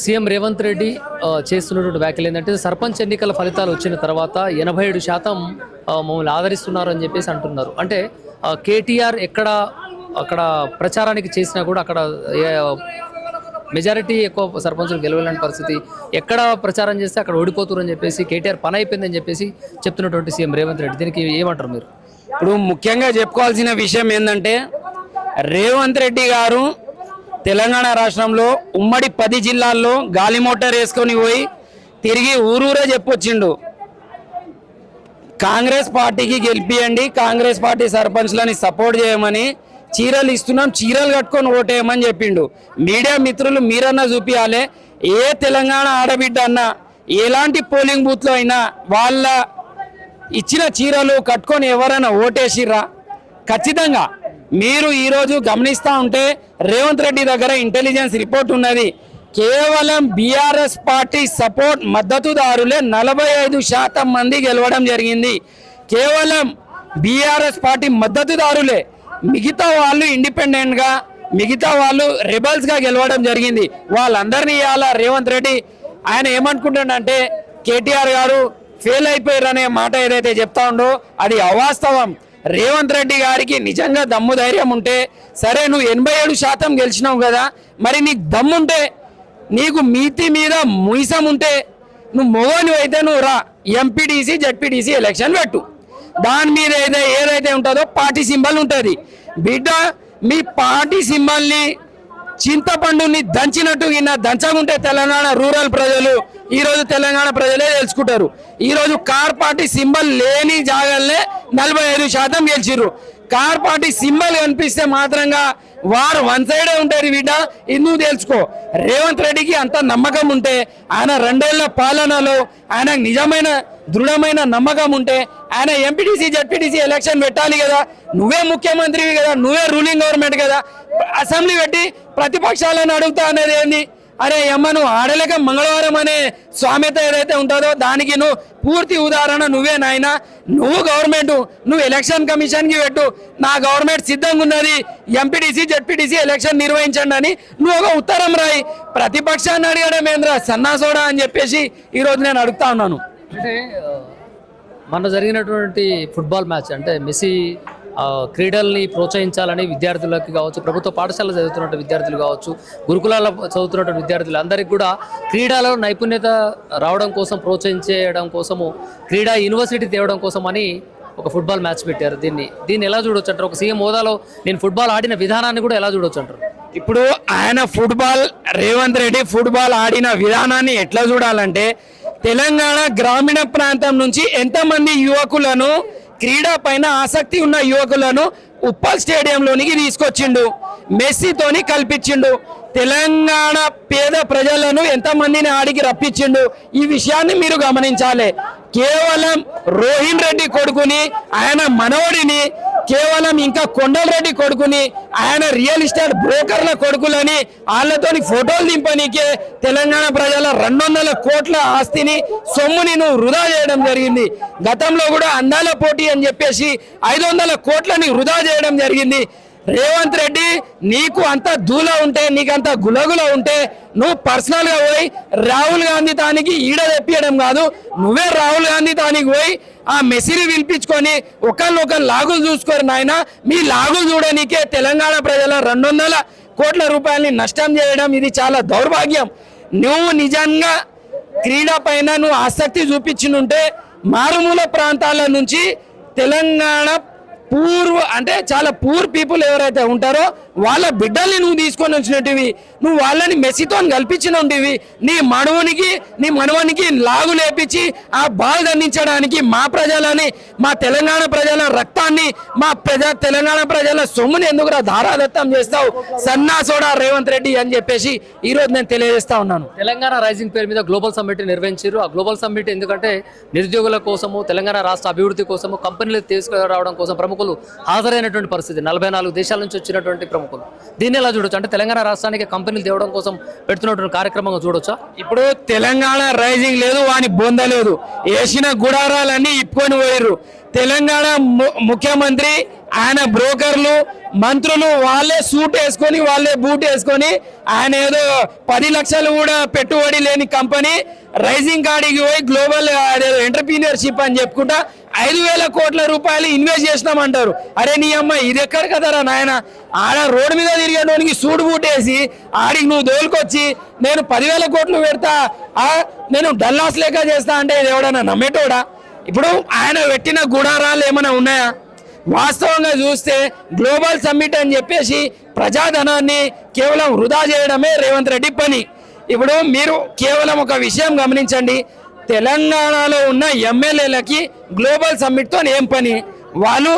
CM Revanth Reddy చేస్తున్నటువంటి వ్యాఖ్యలు ఏంటంటే సర్పంచ్ ఎన్నికల ఫలితాలు వచ్చిన తర్వాత 87% మమ్మల్ని ఆదరిస్తున్నారు అని చెప్పేసి అంటున్నారు. అంటే కేటీఆర్ అక్కడ ప్రచారానికి చేసినా కూడా అక్కడ మెజారిటీ ఎక్కువ సర్పంచులు గెలవలేని పరిస్థితి, ఎక్కడ ప్రచారం చేస్తే అక్కడ ఓడిపోతున్నారు అని చెప్పేసి కేటీఆర్ పని అయిపోయిందని చెప్పేసి చెప్తున్నటువంటి సీఎం రేవంత్ రెడ్డి, దీనికి ఏమంటారు మీరు? ఇప్పుడు ముఖ్యంగా చెప్పుకోవాల్సిన విషయం ఏంటంటే రేవంత్ రెడ్డి గారు తెలంగాణ రాష్ట్రంలో ఉమ్మడి 10 జిల్లాల్లో గాలి మోటార్ వేసుకొని పోయి తిరిగి ఊరూరే చెప్పొచ్చిండు, కాంగ్రెస్ పార్టీకి గెలిపియండి, కాంగ్రెస్ పార్టీ సర్పంచ్లని సపోర్ట్ చేయమని, చీరలు ఇస్తున్నాం చీరలు కట్టుకొని ఓటేయమని చెప్పిండు. మీడియా మిత్రులు మీరన్నా చూపించాలి, ఏ తెలంగాణ ఆడబిడ్డ అన్నా ఎలాంటి పోలింగ్ బూత్లో అయినా వాళ్ళ ఇచ్చిన చీరలు కట్టుకొని ఎవరైనా ఓటేసిర్రా? ఖచ్చితంగా మీరు ఈరోజు గమనిస్తూ ఉంటే రేవంత్ రెడ్డి దగ్గర ఇంటెలిజెన్స్ రిపోర్ట్ ఉన్నది. కేవలం బీఆర్ఎస్ పార్టీ సపోర్ట్ మద్దతుదారులే 45% మంది గెలవడం జరిగింది. కేవలం బీఆర్ఎస్ పార్టీ మద్దతుదారులే, మిగతా వాళ్ళు ఇండిపెండెంట్గా, మిగతా వాళ్ళు రెబల్స్గా గెలవడం జరిగింది. వాళ్ళందరినీ ఇవాళ రేవంత్ రెడ్డి ఆయన ఏమనుకుంటాడంటే కేటీఆర్ గారు ఫెయిల్ అయిపోయారనే మాట ఏదైతే చెప్తా ఉండో అది అవాస్తవం. రేవంత్ రెడ్డి గారికి నిజంగా దమ్ము ధైర్యం ఉంటే, సరే నువ్వు 87% గెలిచినావు కదా, మరి నీకు దమ్ముంటే, నీకు మీతి మీద ముయిసం ఉంటే, నువ్వు మొగోని అయితే నువ్వు రా, ఎంపీటీసీ జడ్పీటీసీ ఎలక్షన్ పెట్టు. దాని మీద ఏదైతే ఉంటుందో పార్టీ సింబల్ ఉంటుంది. బిడ్డ మీ పార్టీ సింబల్ని చింతపండుని దంచినట్టు దంచకుంటే తెలంగాణ రూరల్ ప్రజలు, ఈరోజు తెలంగాణ ప్రజలే తెలుసుకుంటారు. ఈరోజు కార్ పార్టీ సింబల్ లేని జాగాలనే 45% గెలిచిర్రు. కార్ పార్టీ సింబల్ కనిపిస్తే మాత్రంగా వారు వన్ సైడే ఉంటారు. బిడ్డ ఇందుకు తెలుసుకో. రేవంత్ రెడ్డికి అంత నమ్మకం ఉంటే, ఆయన 2 ఏళ్ల పాలనలో ఆయన నిజమైన దృఢమైన నమ్మకం ఉంటే ఆయన ఎంపీటీసీ జడ్పీటీసీ ఎలక్షన్ పెట్టాలి కదా. నువ్వే ముఖ్యమంత్రివి కదా, నువ్వే రూలింగ్ గవర్నమెంట్ కదా, అసెంబ్లీ పెట్టి ప్రతిపక్షాలను అడుగుతా అనేది ఏంది? అరే అమ్మ, నువ్వు ఆడలేక మంగళవారం అనే సామెత ఏదైతే ఉంటుందో దానికి నువ్వు పూర్తి ఉదాహరణ నువ్వే నాయన. నువ్వు గవర్నమెంట్, నువ్వు ఎలక్షన్ కమిషన్కి పెట్టు, నా గవర్నమెంట్ సిద్ధంగా ఉన్నది ఎంపీటీసీ జడ్పీటీసీ ఎలక్షన్ నిర్వహించండి అని నువ్వు ఒక ఉత్తరం రాయి. ప్రతిపక్షాన్ని అడగడం ఏంద్రా సన్నాసోడా అని చెప్పేసి ఈరోజు నేను అడుగుతా ఉన్నాను. అంటే మొన్న జరిగినటువంటి ఫుట్బాల్ మ్యాచ్, అంటే మెస్సీ క్రీడల్ని ప్రోత్సహించాలని విద్యార్థులకి కావచ్చు, ప్రభుత్వ పాఠశాలలో చదువుతున్న విద్యార్థులు కావచ్చు, గురుకులాల్లో చదువుతున్న విద్యార్థులు అందరికీ కూడా క్రీడలో నైపుణ్యత రావడం కోసం, ప్రోత్సహించడం కోసము, క్రీడా యూనివర్సిటీ తేవడం కోసం అని ఒక ఫుట్బాల్ మ్యాచ్ పెట్టారు. దీన్ని ఎలా చూడొచ్చు అంటారు? ఒక సీఎం హోదాలో నేను ఫుట్బాల్ ఆడిన విధానాన్ని కూడా ఎలా చూడొచ్చు అంటారు? ఇప్పుడు ఆయన రేవంత్ రెడ్డి ఫుట్బాల్ ఆడిన విధానాన్ని ఎట్లా చూడాలంటే, తెలంగాణ గ్రామీణ ప్రాంతం నుంచి ఎంతమంది యువకులను, క్రీడా పైన ఆసక్తి ఉన్న యువకులను ఉప్పల్ స్టేడియంలోనికి తీసుకొచ్చిండు, మెస్సీతోని కల్పించిండు. తెలంగాణ పేద ప్రజలను ఎంతమందిని ఆడికి రప్పించిండు. ఈ విషయాన్ని మీరు గమనించాలి. కేవలం రోహిన్ రెడ్డి కొడుకుని, ఆయన మనవడిని, కేవలం ఇంకా కొండలరెడ్డి కొడుకుని, ఆయన రియల్ ఎస్టేట్ బ్రోకర్ల కొడుకులని వాళ్ళతోని ఫోటోలు దింపనీకే తెలంగాణ ప్రజల 200 కోట్ల ఆస్తిని, సొమ్ముని నువ్వు వృధా చేయడం జరిగింది. గతంలో కూడా అందాల పోటీ అని చెప్పేసి 500 కోట్లని వృధా చేయడం జరిగింది. రేవంత్ రెడ్డి, నీకు అంత దూల ఉంటే, నీకు అంత గులగుల ఉంటే, నువ్వు పర్సనల్గా పోయి రాహుల్ గాంధీ తానికి ఈడ తెప్పియడం కాదు, నువ్వే రాహుల్ గాంధీ తానికి పోయి ఆ మెస్సీని పిలిపించుకొని ఒకళ్ళు లాగులు చూసుకోరు నాయన. మీ లాగులు చూడనీకే తెలంగాణ ప్రజల 200 కోట్ల రూపాయలని నష్టం చేయడం ఇది చాలా దౌర్భాగ్యం. నువ్వు నిజంగా క్రీడా పైన నువ్వు ఆసక్తి చూపించినుంటే మారుమూల ప్రాంతాల నుంచి తెలంగాణ అంటే చాలా పూర్ పీపుల్ ఎవరైతే ఉంటారో వాళ్ళ బిడ్డల్ని నువ్వు తీసుకొని వచ్చినట్టువి, నువ్వు వాళ్ళని మెస్సీతో కల్పించినవి, నీ మనవనికి లాగు లేపించి ఆ బాల్ అందించడానికి మా ప్రజలని, మా తెలంగాణ ప్రజల రక్తాన్ని, తెలంగాణ ప్రజల సొమ్ముని ఎందుకురా ధారాదత్తం చేస్తావు సన్నాసోడా రేవంత్ రెడ్డి అని చెప్పేసి ఈరోజు నేను తెలియజేస్తా ఉన్నాను. తెలంగాణ రైజింగ్ పేరు మీద గ్లోబల్ సమ్మిట్ నిర్వహించారు. ఆ గ్లోబల్ సమ్మిట్ ఎందుకంటే నిరుద్యోగుల కోసము, తెలంగాణ రాష్ట్ర అభివృద్ధి కోసము, కంపెనీలు తీసుకురావడం కోసం ప్రముఖులు హాజరైనటువంటి పరిస్థితి. 44 దేశాల నుంచి వచ్చినటువంటి ప్రముఖులు. దీన్ని ఎలా చూడొచ్చు? అంటే తెలంగాణ రాష్ట్రానికి కంపెనీలు తేవడం కోసం పెడుతున్నటువంటి కార్యక్రమంగా చూడొచ్చా? ఇప్పుడు తెలంగాణ రైజింగ్ లేదు, వాని బొంద లేదు, వేసిన గుడారాలన్నీ ఇప్పుకొని పోయిర్రు. తెలంగాణ ముఖ్యమంత్రి ఆయన బ్రోకర్లు మంత్రులు వాళ్ళే సూట్ వేసుకొని వాళ్ళే బూట్ వేసుకొని ఆయన ఏదో 10 లక్షలు కూడా పెట్టుబడి లేని కంపెనీ రైజింగ్ కాడికి పోయి గ్లోబల్ ఎంటర్ప్రీనియర్షిప్ అని చెప్పుకుంటా 5,000 కోట్ల రూపాయలు ఇన్వెస్ట్ చేసినామంటారు. అరే నీ అమ్మ ఇది ఎక్కడ కదరా నాయన, ఆడ రోడ్డు మీద తిరిగేటోనికి సూట్ బూట్ వేసి ఆడికి నువ్వు దోలుకొచ్చి నేను 10,000 కోట్లు పెడతా, నేను డల్లాస్ లేక చేస్తా అంటే ఇది ఎవడన్నా నమ్మేటోడా? ఇప్పుడు ఆయన పెట్టిన గుడారాలు ఏమైనా ఉన్నాయా? వాస్తవంగా చూస్తే గ్లోబల్ సమ్మిట్ అని చెప్పేసి ప్రజాధనాన్ని కేవలం వృధా చేయడమే రేవంత్ రెడ్డి పని. ఇప్పుడు మీరు కేవలం ఒక విషయం గమనించండి, తెలంగాణలో ఉన్న ఎమ్మెల్యేలకి గ్లోబల్ సమ్మిట్తో ఏం పని? వాళ్ళు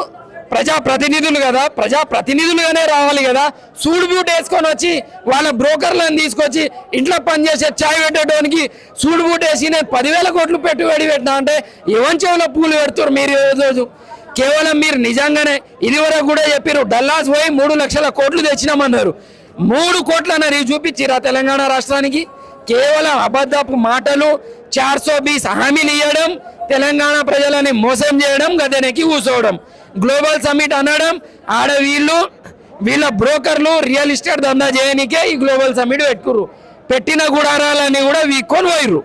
ప్రజాప్రతినిధులు కదా, ప్రజాప్రతినిధులుగానే రావాలి కదా. సూడు బూట్ వేసుకొని వచ్చి వాళ్ళ బ్రోకర్లను తీసుకొచ్చి ఇంట్లో పనిచేసే చాయ్ పెట్టేటోనికి సూడు బూట్ వేసి నేను 10,000 కోట్లు పెట్టుబడి పెట్టినా అంటే ఎవరి చెవులో పూలు పెడుతున్నారు మీరు రోజు. కేవలం మీరు నిజంగానే ఇదివరకు కూడా చెప్పారు డల్లాస్ పోయి 3 లక్షల కోట్లు తెచ్చినామన్నారు. 3 కోట్లన్నర చూపించిరా తెలంగాణ రాష్ట్రానికి? కేవలం అబద్ధపు మాటలు, 420 హామీలు ఇవ్వడం, తెలంగాణ ప్రజలని మోసం చేయడం, గదెనెక్కి కూర్చోవడం, గ్లోబల్ సమ్మిట్ అనడం, ఆడ వీళ్ళ బ్రోకర్లు రియల్ ఎస్టేట్ దందా చేయనికే ఈ గ్లోబల్ సమ్మిట్ పెట్టుకుర్రు. పెట్టిన గుడారాలని కూడా వీక్కొని పోయిర్రు.